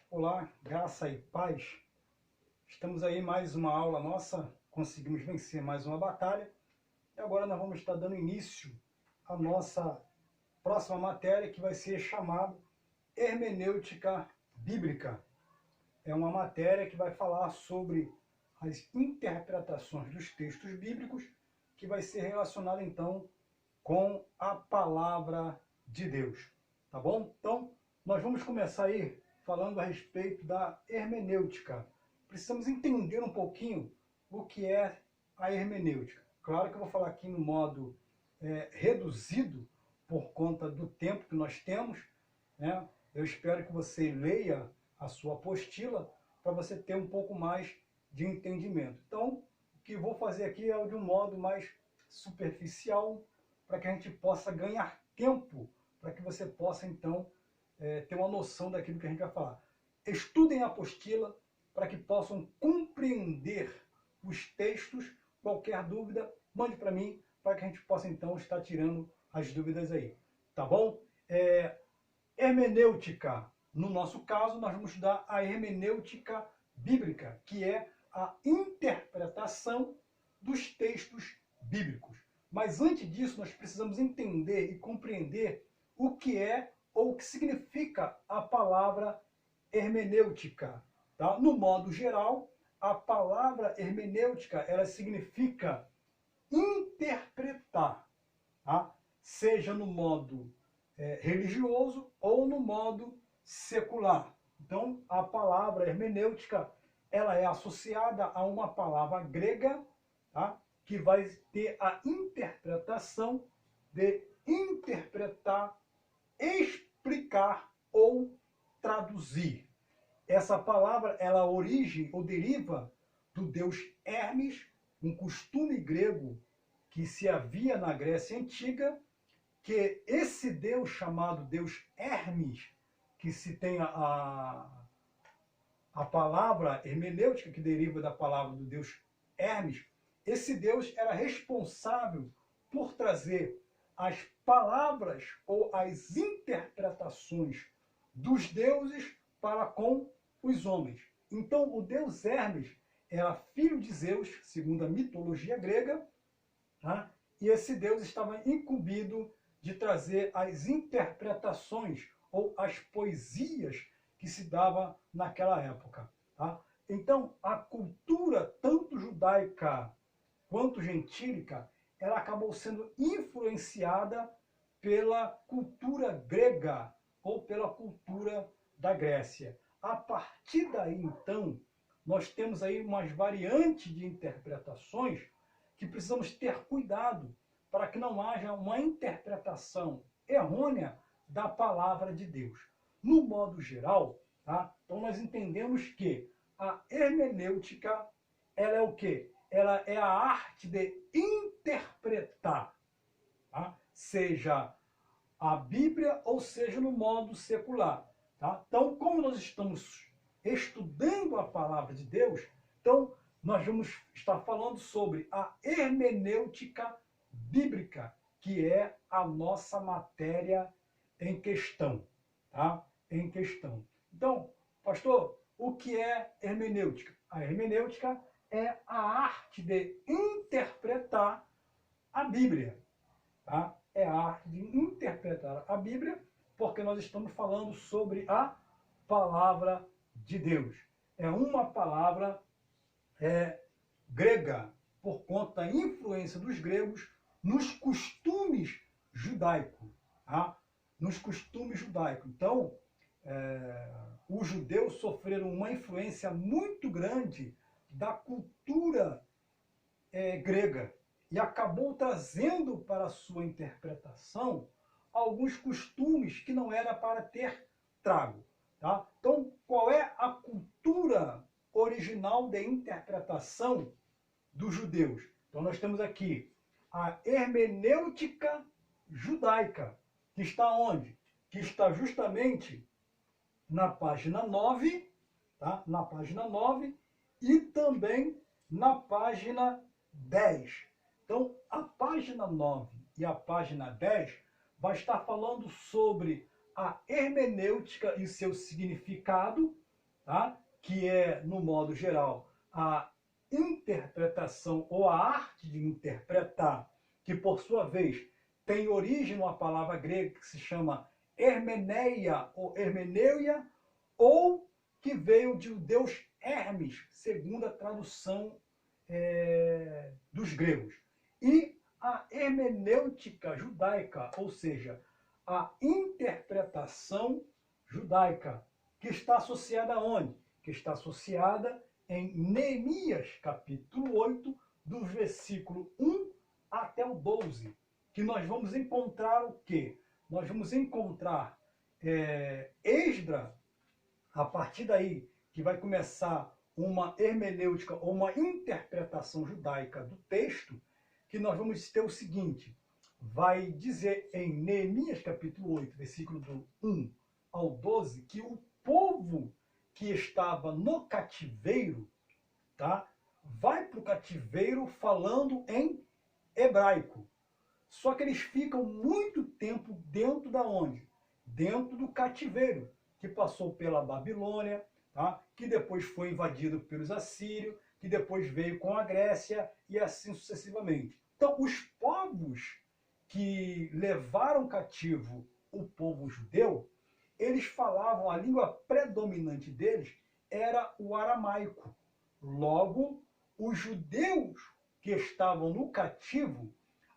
Olá, graça e paz. Estamos aí em mais uma aula nossa, conseguimos vencer mais uma batalha. E agora nós vamos estar dando início à nossa próxima matéria, que vai ser chamada Hermenêutica Bíblica. É uma matéria que vai falar sobre as interpretações dos textos bíblicos, que vai ser relacionada então com a palavra de Deus. Tá bom? Então, nós vamos começar aí falando a respeito da hermenêutica. Precisamos entender um pouquinho o que é a hermenêutica. Claro que eu vou falar aqui no modo reduzido, por conta do tempo que nós temos, né? Eu espero que você leia a sua apostila para você ter um pouco mais de entendimento. Então, o que vou fazer aqui é de um modo mais superficial, para que a gente possa ganhar tempo, para que você possa, então, ter uma noção daquilo que a gente vai falar. Estudem a apostila para que possam compreender os textos. Qualquer dúvida, mande para mim, para que a gente possa, então, estar tirando as dúvidas aí. Tá bom? Hermenêutica. No nosso caso, nós vamos estudar a hermenêutica bíblica, que é a interpretação dos textos bíblicos. Mas antes disso, nós precisamos entender e compreender o que é ou o que significa a palavra hermenêutica. Tá? No modo geral, a palavra hermenêutica, ela significa interpretar, tá? Seja no modo religioso ou no modo secular. Então, a palavra hermenêutica, ela é associada a uma palavra grega, tá? Que vai ter a interpretação de interpretar, explicar ou traduzir. Essa palavra, ela origem ou deriva do deus Hermes, um costume grego que se havia na Grécia Antiga, que esse deus chamado deus Hermes, que se tem a palavra hermenêutica, que deriva da palavra do deus Hermes, esse deus era responsável por trazer as palavras ou as interpretações dos deuses para com os homens. Então, o deus Hermes era filho de Zeus, segundo a mitologia grega, tá? E esse deus estava incumbido de trazer as interpretações ou as poesias que se dava naquela época. Tá? Então, a cultura, tanto judaica quanto gentílica, ela acabou sendo influenciada pela cultura grega ou pela cultura da Grécia. A partir daí, então, nós temos aí umas variantes de interpretações que precisamos ter cuidado para que não haja uma interpretação errônea da palavra de Deus. No modo geral, tá? Então nós entendemos que a hermenêutica, ela é o quê? Ela é a arte de interpretar, tá? Seja a Bíblia ou seja no modo secular. Tá? Então, como nós estamos estudando a palavra de Deus, então nós vamos estar falando sobre a hermenêutica bíblica, que é a nossa matéria em questão. Tá? Em questão. Então, pastor, o que é hermenêutica? A hermenêutica é a arte de interpretar a Bíblia. Tá? É a arte de interpretar a Bíblia, porque nós estamos falando sobre a palavra de Deus. É uma palavra grega, por conta da influência dos gregos nos costumes judaicos. Tá? Nos costumes judaicos. Então, os judeus sofreram uma influência muito grande da cultura grega e acabou trazendo para a sua interpretação alguns costumes que não era para ter trago. Tá? Então, qual é a cultura original de interpretação dos judeus? Então, nós temos aqui a hermenêutica judaica, que está onde? Que está justamente na página 9, tá? Na página 9 e também na página 10. Então, a página 9 e a página 10 vai estar falando sobre a hermenêutica e seu significado, tá? Que é, no modo geral, a interpretação ou a arte de interpretar, que por sua vez tem origem numa palavra grega que se chama hermeneia ou hermeneuia, ou que veio de o deus Hermes, segundo a tradução dos gregos. E a hermenêutica judaica, ou seja, a interpretação judaica, que está associada a onde? Que está associada em Neemias, capítulo 8, do versículo 1 até o 12, que nós vamos encontrar o quê? Nós vamos encontrar Esdras, a partir daí, que vai começar uma hermenêutica ou uma interpretação judaica do texto, que nós vamos ter o seguinte, vai dizer em Neemias capítulo 8, versículo do 1 ao 12, que o povo que estava no cativeiro, tá, vai para o cativeiro falando em hebraico. Só que eles ficam muito tempo dentro da onde? Dentro do cativeiro, que passou pela Babilônia, tá? Que depois foi invadido pelos assírios, que depois veio com a Grécia e assim sucessivamente. Então, os povos que levaram cativo o povo judeu, eles falavam, a língua predominante deles era o aramaico. Logo, os judeus que estavam no cativo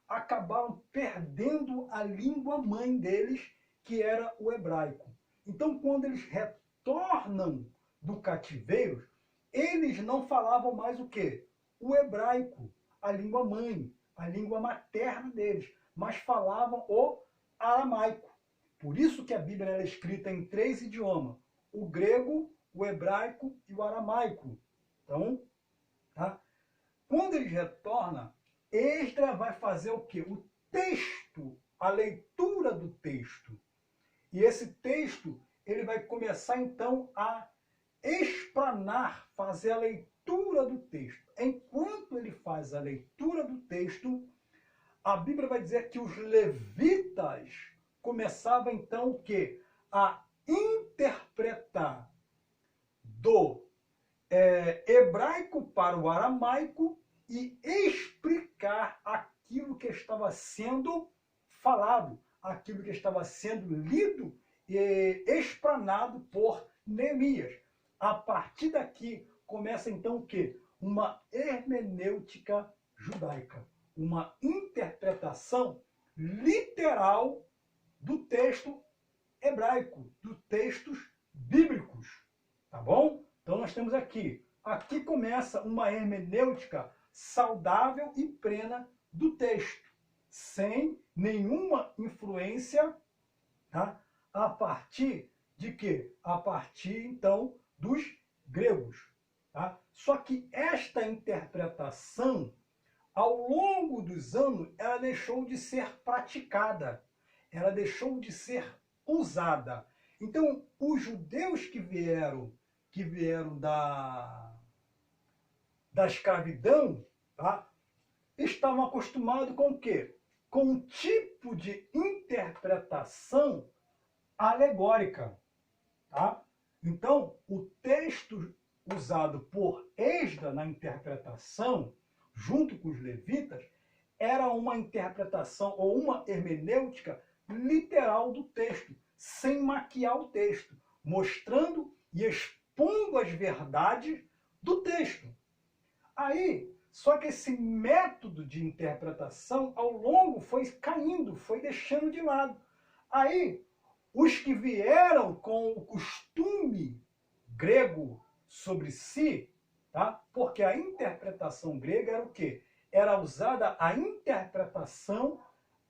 acabaram perdendo a língua mãe deles, que era o hebraico. Então, quando eles retornam do cativeiro, eles não falavam mais o quê? O hebraico, a língua mãe, a língua materna deles, mas falavam o aramaico. Por isso que a Bíblia é escrita em 3 idiomas, o grego, o hebraico e o aramaico. Então, tá? Quando eles retornam, Esdras vai fazer o quê? O texto, a leitura do texto. E esse texto, ele vai começar então a explanar, fazer a leitura do texto. Enquanto ele faz a leitura do texto, a Bíblia vai dizer que os levitas começavam então o quê? A interpretar do hebraico para o aramaico e explicar aquilo que estava sendo falado, aquilo que estava sendo lido e explanado por Neemias. A partir daqui começa então o quê? Uma hermenêutica judaica, uma interpretação literal do texto hebraico, dos textos bíblicos, tá bom? Então nós temos aqui começa uma hermenêutica saudável e plena do texto, sem nenhuma influência, tá? A partir de quê? A partir, então, dos gregos. Tá? Só que esta interpretação, ao longo dos anos, ela deixou de ser praticada, ela deixou de ser usada. Então, os judeus que vieram da escravidão, tá? Estavam acostumados com o quê? Com um tipo de interpretação alegórica. Tá? Então, o texto usado por Esdras na interpretação, junto com os levitas, era uma interpretação ou uma hermenêutica literal do texto, sem maquiar o texto, mostrando e expondo as verdades do texto. Aí, só que esse método de interpretação, ao longo, foi caindo, foi deixando de lado. Aí, os que vieram com o costume grego sobre si, tá? Porque a interpretação grega era o quê? Era usada a interpretação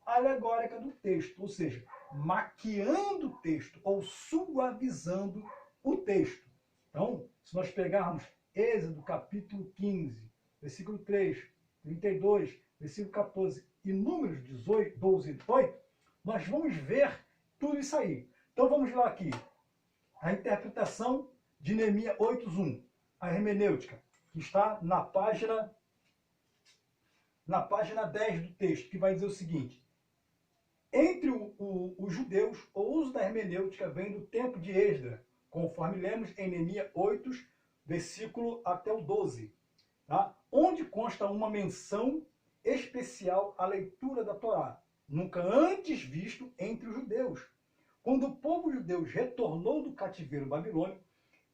alegórica do texto, ou seja, maquiando o texto ou suavizando o texto. Então, se nós pegarmos Êxodo capítulo 15, versículo 3, 32, versículo 14 e Números 18, 12 e 18, nós vamos ver tudo isso aí. Então vamos lá aqui. A interpretação de Neemias 8:1, a hermenêutica, que está na página 10 do texto, que vai dizer o seguinte: entre os judeus, o uso da hermenêutica vem do tempo de Esdras, conforme lemos em Neemias 8, versículo até o 12, tá? Onde consta uma menção especial à leitura da Torá, nunca antes visto entre os judeus. Quando o povo judeu retornou do cativeiro babilônico,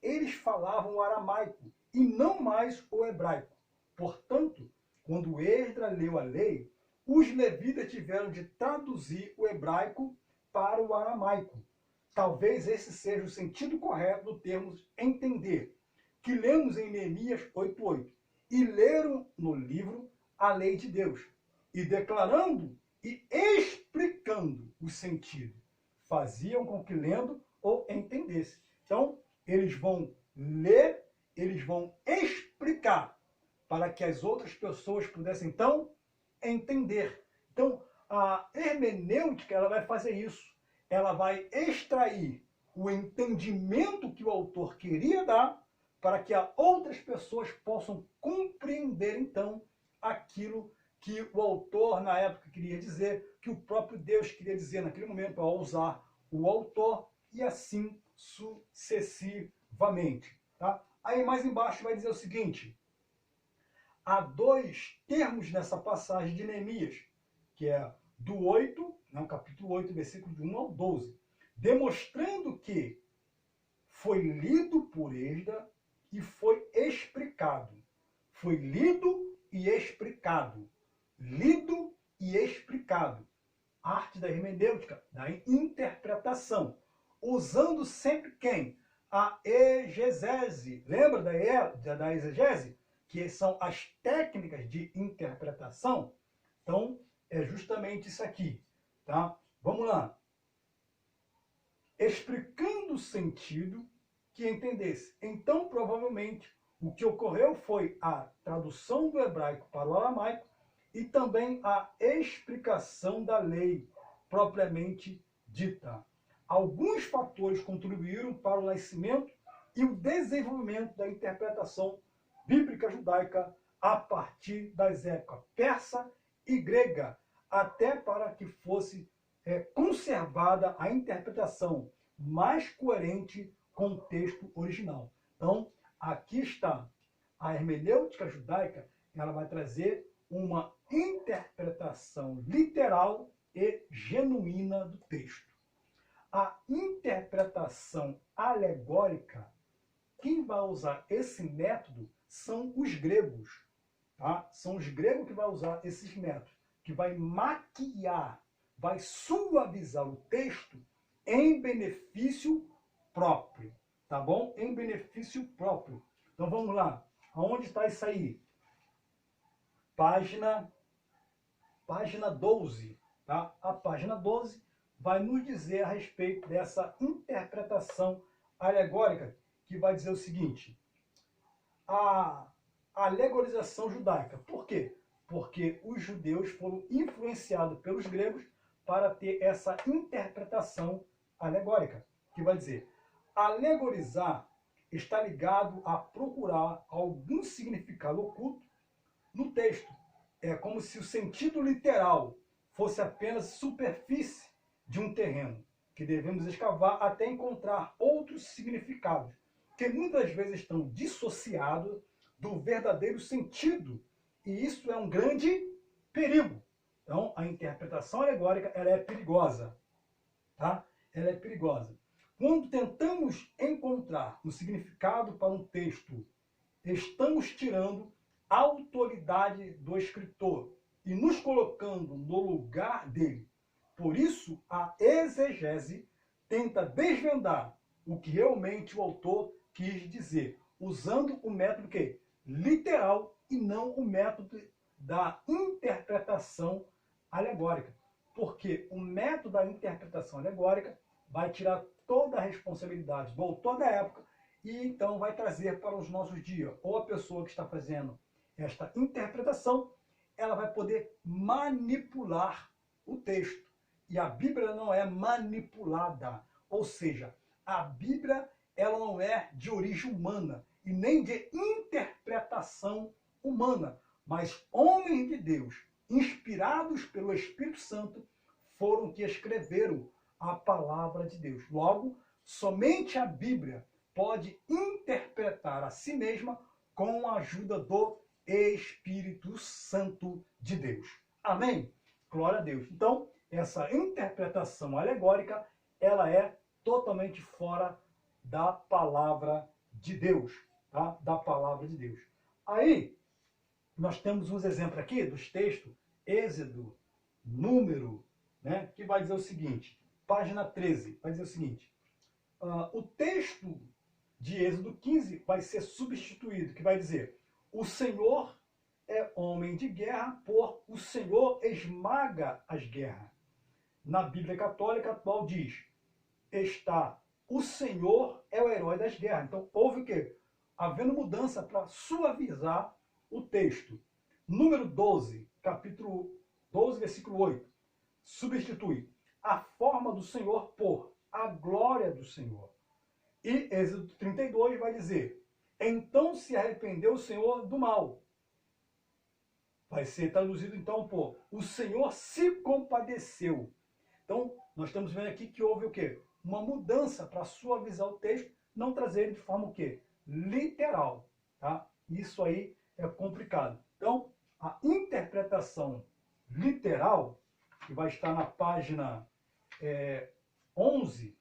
eles falavam o aramaico e não mais o hebraico. Portanto, quando Esdras leu a lei, os levitas tiveram de traduzir o hebraico para o aramaico. Talvez esse seja o sentido correto do termo entender, que lemos em Neemias 8:8. E leram no livro a lei de Deus, e declarando e explicando o sentido, faziam com que lendo ou entendesse. Então, eles vão ler, eles vão explicar, para que as outras pessoas pudessem, então, entender. Então, a hermenêutica, ela vai fazer isso. Ela vai extrair o entendimento que o autor queria dar para que outras pessoas possam compreender, então, aquilo que o autor, na época, queria dizer, que o próprio Deus queria dizer naquele momento, ao usar o autor, e assim sucessivamente. Tá? Aí, mais embaixo, vai dizer o seguinte: há dois termos nessa passagem de Neemias, que é do 8, não, capítulo 8, versículo de 1 ao 12, demonstrando que foi lido por Esdras e foi explicado. Foi lido e explicado. Lido e explicado. Arte da hermenêutica, da interpretação. Usando sempre quem? A exegese. Lembra da exegese? Que são as técnicas de interpretação. Então, é justamente isso aqui. Tá? Vamos lá. Explicando o sentido que entendesse. Então, provavelmente, o que ocorreu foi a tradução do hebraico para o aramaico e também a explicação da lei propriamente dita. Alguns fatores contribuíram para o nascimento e o desenvolvimento da interpretação bíblica judaica a partir das épocas persa e grega, até para que fosse conservada a interpretação mais coerente com o texto original. Então, aqui está a hermenêutica judaica, ela vai trazer uma interpretação literal e genuína do texto. A interpretação alegórica, quem vai usar esse método são os gregos. Tá? São os gregos que vão usar esses métodos, que vai maquiar, vai suavizar o texto em benefício próprio. Tá bom? Em benefício próprio. Então vamos lá. Aonde está isso aí? Página 12. Tá? A página 12 vai nos dizer a respeito dessa interpretação alegórica, que vai dizer o seguinte: a alegorização judaica. Por quê? Porque os judeus foram influenciados pelos gregos para ter essa interpretação alegórica, que vai dizer: alegorizar está ligado a procurar algum significado oculto no texto. É como se o sentido literal fosse apenas superfície de um terreno, que devemos escavar até encontrar outros significados, que muitas vezes estão dissociados do verdadeiro sentido. E isso é um grande perigo. Então, a interpretação alegórica, ela é perigosa. Tá? Ela é perigosa. Quando tentamos encontrar um significado para um texto, estamos tirando a autoridade do escritor e nos colocando no lugar dele. Por isso, a exegese tenta desvendar o que realmente o autor quis dizer, usando o método que? Literal e não o método da interpretação alegórica. Porque o método da interpretação alegórica vai tirar toda a responsabilidade do autor da época e então vai trazer para os nossos dias. Ou a pessoa que está fazendo esta interpretação, ela vai poder manipular o texto. E a Bíblia não é manipulada. Ou seja, a Bíblia ela não é de origem humana e nem de interpretação humana, mas homens de Deus, inspirados pelo Espírito Santo, foram que escreveram a palavra de Deus. Logo, somente a Bíblia pode interpretar a si mesma com a ajuda do Espírito Santo de Deus. Amém? Glória a Deus. Então, essa interpretação alegórica, ela é totalmente fora da palavra de Deus, tá? Da palavra de Deus. Aí, nós temos uns exemplos aqui dos textos, Êxodo, Número, né? Que vai dizer o seguinte, página 13, vai dizer o seguinte, o texto de Êxodo 15 vai ser substituído, que vai dizer, o Senhor é homem de guerra, por o Senhor esmaga as guerras. Na Bíblia Católica atual diz, o Senhor é o herói das guerras. Então houve o quê? Havendo mudança para suavizar o texto. Número 12, capítulo 12, versículo 8, substitui a forma do Senhor por a glória do Senhor. E Êxodo 32 vai dizer, então se arrependeu o Senhor do mal. Vai ser traduzido então por o Senhor se compadeceu. Então, nós estamos vendo aqui que houve o quê? Uma mudança para suavizar o texto, não trazer ele de forma o quê? Literal. Tá? Isso aí é complicado. Então, a interpretação literal, que vai estar na página 11,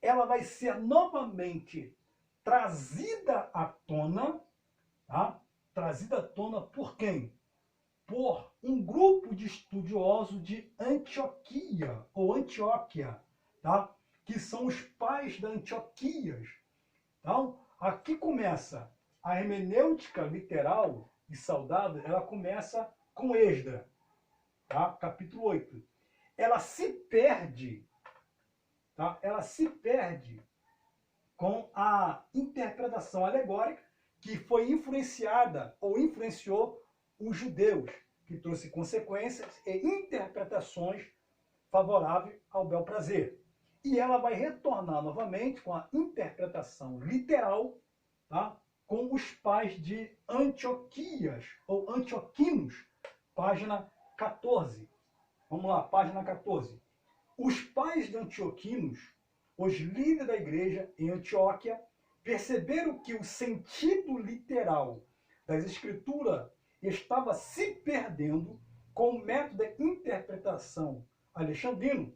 ela vai ser novamente trazida à tona, tá? Trazida à tona por quem? Por um grupo de estudiosos de Antioquia, ou Antioquia, tá? Que são os pais da Antioquias. Então, aqui começa a hermenêutica literal e saudável, ela começa com Esdras, tá? Capítulo 8. Ela se perde, tá? Ela se perde com a interpretação alegórica que foi influenciada ou influenciou os judeus, que trouxe consequências e interpretações favoráveis ao bel prazer. E ela vai retornar novamente com a interpretação literal, tá? Com os pais de Antioquias, ou Antioquinos, página 14. Vamos lá, página 14. Os pais de Antioquinos, os líderes da igreja em Antioquia, perceberam que o sentido literal das escrituras estava se perdendo com o método de interpretação alexandrino.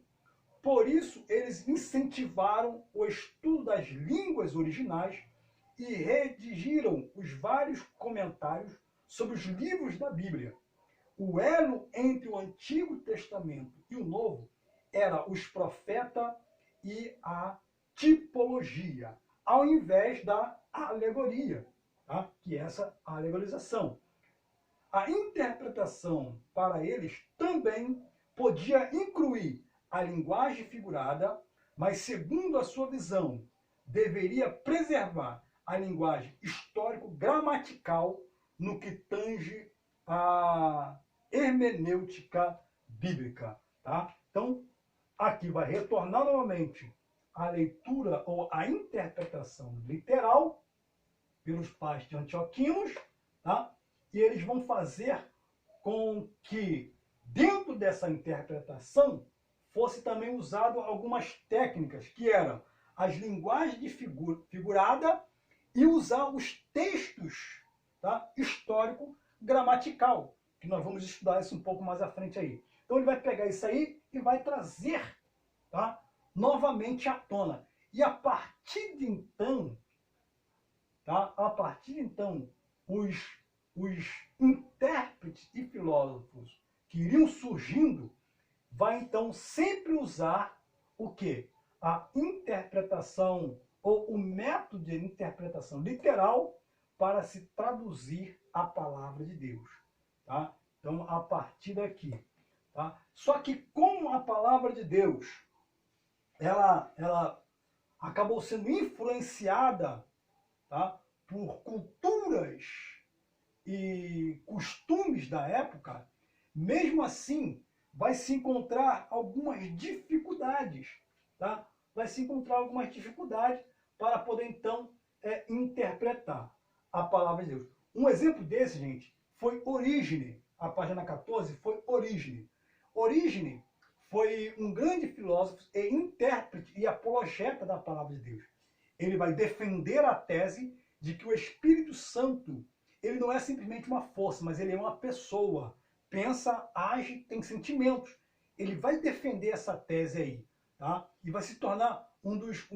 Por isso, eles incentivaram o estudo das línguas originais e redigiram os vários comentários sobre os livros da Bíblia. O elo entre o Antigo Testamento e o Novo era os profetas e a tipologia, ao invés da alegoria, tá? Que é essa alegorização. A interpretação para eles também podia incluir a linguagem figurada, mas segundo a sua visão, deveria preservar a linguagem histórico-gramatical no que tange a hermenêutica bíblica. Tá? Então, aqui vai retornar novamente a leitura ou a interpretação literal pelos pais de Antioquinos, tá? E eles vão fazer com que, dentro dessa interpretação, fosse também usado algumas técnicas, que eram as linguagens de figurada e usar os textos, tá? Histórico-gramatical, que nós vamos estudar isso um pouco mais à frente aí. Então ele vai pegar isso aí e vai trazer, tá? Novamente à tona. E a partir de então, tá? A partir de então, os intérpretes e filósofos que iriam surgindo, vai então sempre usar o quê? A interpretação ou o método de interpretação literal para se traduzir a palavra de Deus. Tá? Então, a partir daqui. Tá? Só que como a palavra de Deus ela acabou sendo influenciada, tá, por culturas e costumes da época, mesmo assim vai se encontrar algumas dificuldades, tá? Vai se encontrar algumas dificuldades para poder então interpretar a palavra de Deus. Um exemplo desse, gente, foi Orígenes. A página 14 foi Orígenes. Orígenes foi um grande filósofo e intérprete e apologeta apologeta da palavra de Deus. Ele vai defender a tese de que o Espírito Santo, ele não é simplesmente uma força, mas ele é uma pessoa. Pensa, age, tem sentimentos. Ele vai defender essa tese aí, tá? E vai se tornar um dos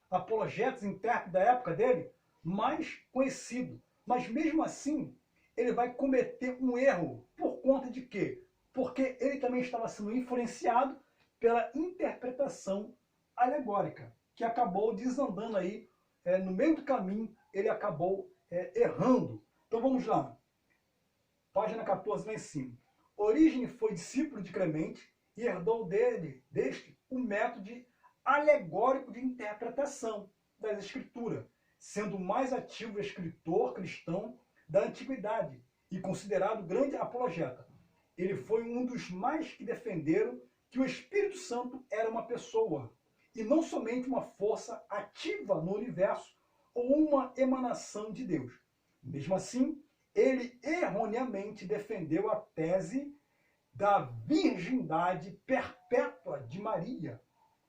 apologetas, intérpretes da época dele, mais conhecido. Mas mesmo assim, ele vai cometer um erro. Por conta de quê? Porque ele também estava sendo influenciado pela interpretação alegórica, que acabou desandando aí, no meio do caminho, ele acabou errando. Então vamos lá. Página 14 lá em cima. Orígenes foi discípulo de Clemente e herdou deste o método alegórico de interpretação das Escrituras, sendo o mais ativo escritor cristão da antiguidade e considerado grande apologeta. Ele foi um dos mais que defenderam que o Espírito Santo era uma pessoa, e não somente uma força ativa no universo ou uma emanação de Deus. Mesmo assim, ele erroneamente defendeu a tese da virgindade perpétua de Maria,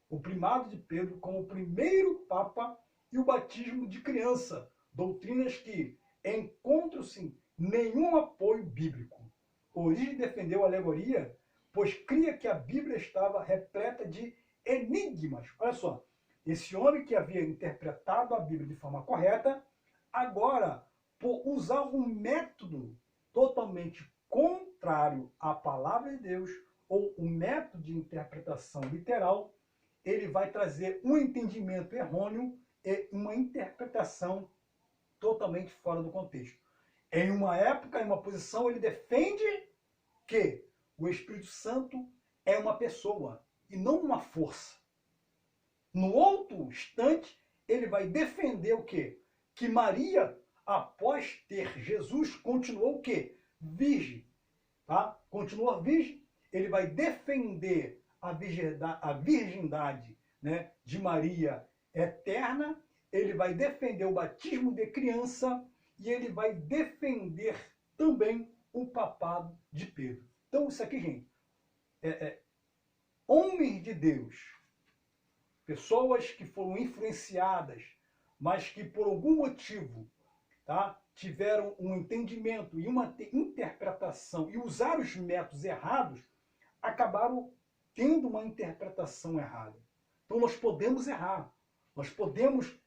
o primado de Pedro como o primeiro Papa e o batismo de criança, doutrinas que encontram-se nenhum apoio bíblico. Origem defendeu a alegoria, pois cria que a Bíblia estava repleta de enigmas. Olha só, esse homem que havia interpretado a Bíblia de forma correta, agora, por usar um método totalmente contrário à palavra de Deus, ou um método de interpretação literal, ele vai trazer um entendimento errôneo e uma interpretação totalmente fora do contexto. Em uma época, em uma posição, ele defende que o Espírito Santo é uma pessoa e não uma força. No outro instante, ele vai defender o quê? Que Maria, após ter Jesus, continuou o quê? Virgem. Tá? Continua virgem. Ele vai defender a virgindade, né, de Maria eterna. Ele vai defender o batismo de criança e ele vai defender também o papado de Pedro. Então, isso aqui, gente, homens de Deus, pessoas que foram influenciadas, mas que por algum motivo, tá, tiveram um entendimento e uma interpretação e usaram os métodos errados, acabaram tendo uma interpretação errada. Então nós podemos errar, nós podemos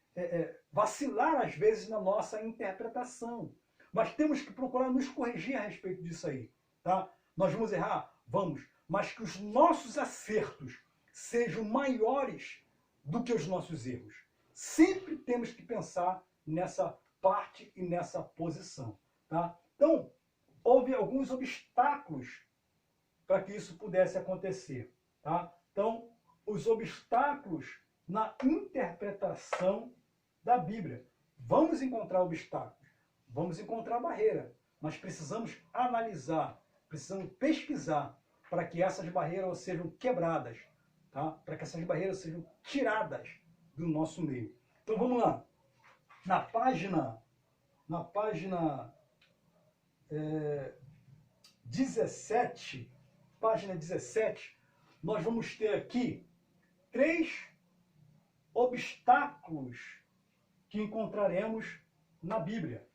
vacilar às vezes na nossa interpretação, mas temos que procurar nos corrigir a respeito disso aí. Tá? Nós vamos errar? Vamos, mas que os nossos acertos sejam maiores do que os nossos erros. Sempre temos que pensar nessa parte e nessa posição. Tá? Então, houve alguns obstáculos para que isso pudesse acontecer. Tá? Então, os obstáculos na interpretação da Bíblia. Vamos encontrar obstáculos, vamos encontrar barreira, mas precisamos analisar, precisamos pesquisar para que essas barreiras sejam quebradas, tá? Para que essas barreiras sejam tiradas do nosso meio. Então vamos lá. Na página 17, página 17, nós vamos ter aqui 3 obstáculos que encontraremos na Bíblia.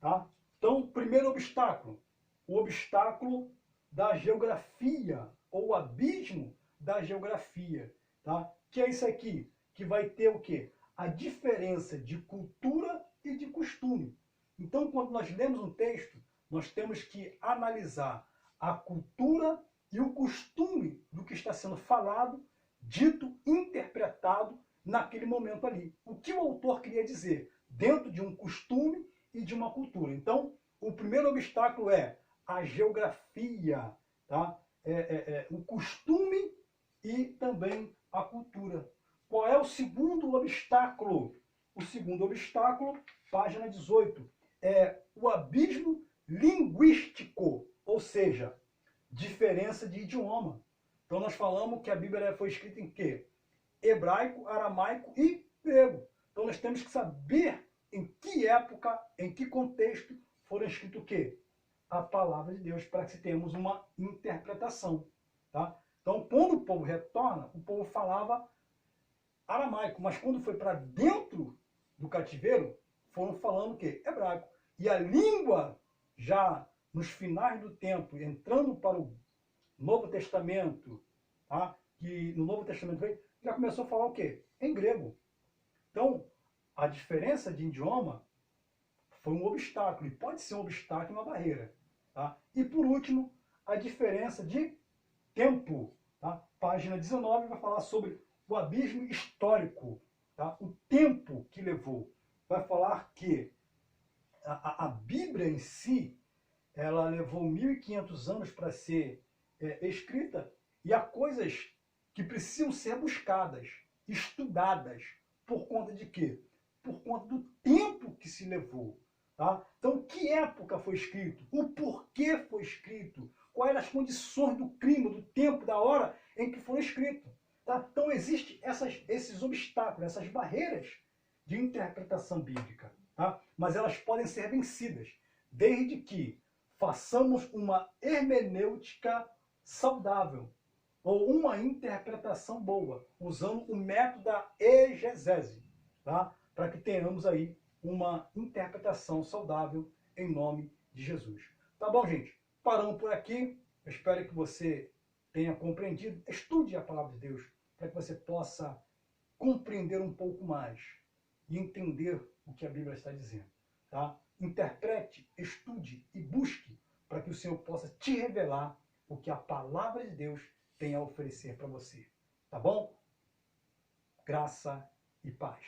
Tá? Então, primeiro obstáculo, o obstáculo da geografia, ou o abismo da geografia. Tá? Que é isso aqui, que vai ter o quê? A diferença de cultura e de costume. Então, quando nós lemos um texto, nós temos que analisar a cultura e o costume do que está sendo falado, dito, interpretado naquele momento ali. O que o autor queria dizer dentro de um costume e de uma cultura. Então, o primeiro obstáculo é a geografia, tá? O costume e também a cultura. Qual é o segundo obstáculo? O segundo obstáculo, página 18, é o abismo linguístico, ou seja, diferença de idioma. Então nós falamos que a Bíblia foi escrita em quê? Hebraico, aramaico e grego. Então nós temos que saber em que época, em que contexto foram escrito o quê? A palavra de Deus, para que tenhamos uma interpretação. Tá? Então, quando o povo retorna, o povo falava aramaico, mas quando foi para dentro do cativeiro, foram falando o quê? Hebraico. E a língua, já nos finais do tempo, entrando para o Novo Testamento, tá? Que no Novo Testamento veio, já começou a falar o quê? Em grego. Então, a diferença de idioma foi um obstáculo, e pode ser um obstáculo, uma barreira. Tá? E por último, a diferença de tempo. Tá? Página 19 vai falar sobre o abismo histórico, tá? O tempo que levou. Vai falar que a Bíblia em si, ela levou 1.500 anos para ser escrita, e há coisas que precisam ser buscadas, estudadas, por conta de quê? Por conta do tempo que se levou. Tá? Então, que época foi escrito? O porquê foi escrito? Quais eram as condições do clima, do tempo, da hora em que foi escrito? Tá? Então, existem esses obstáculos, essas barreiras de interpretação bíblica. Tá? Mas elas podem ser vencidas, desde que façamos uma hermenêutica saudável, ou uma interpretação boa, usando o método da exegese, tá? Para que tenhamos aí uma interpretação saudável em nome de Jesus. Tá bom, gente? Paramos por aqui. Eu espero que você tenha compreendido. Estude a palavra de Deus para que você possa compreender um pouco mais e entender o que a Bíblia está dizendo. Tá? Interprete, estude e busque para que o Senhor possa te revelar o que a palavra de Deus tem a oferecer para você. Tá bom? Graça e paz.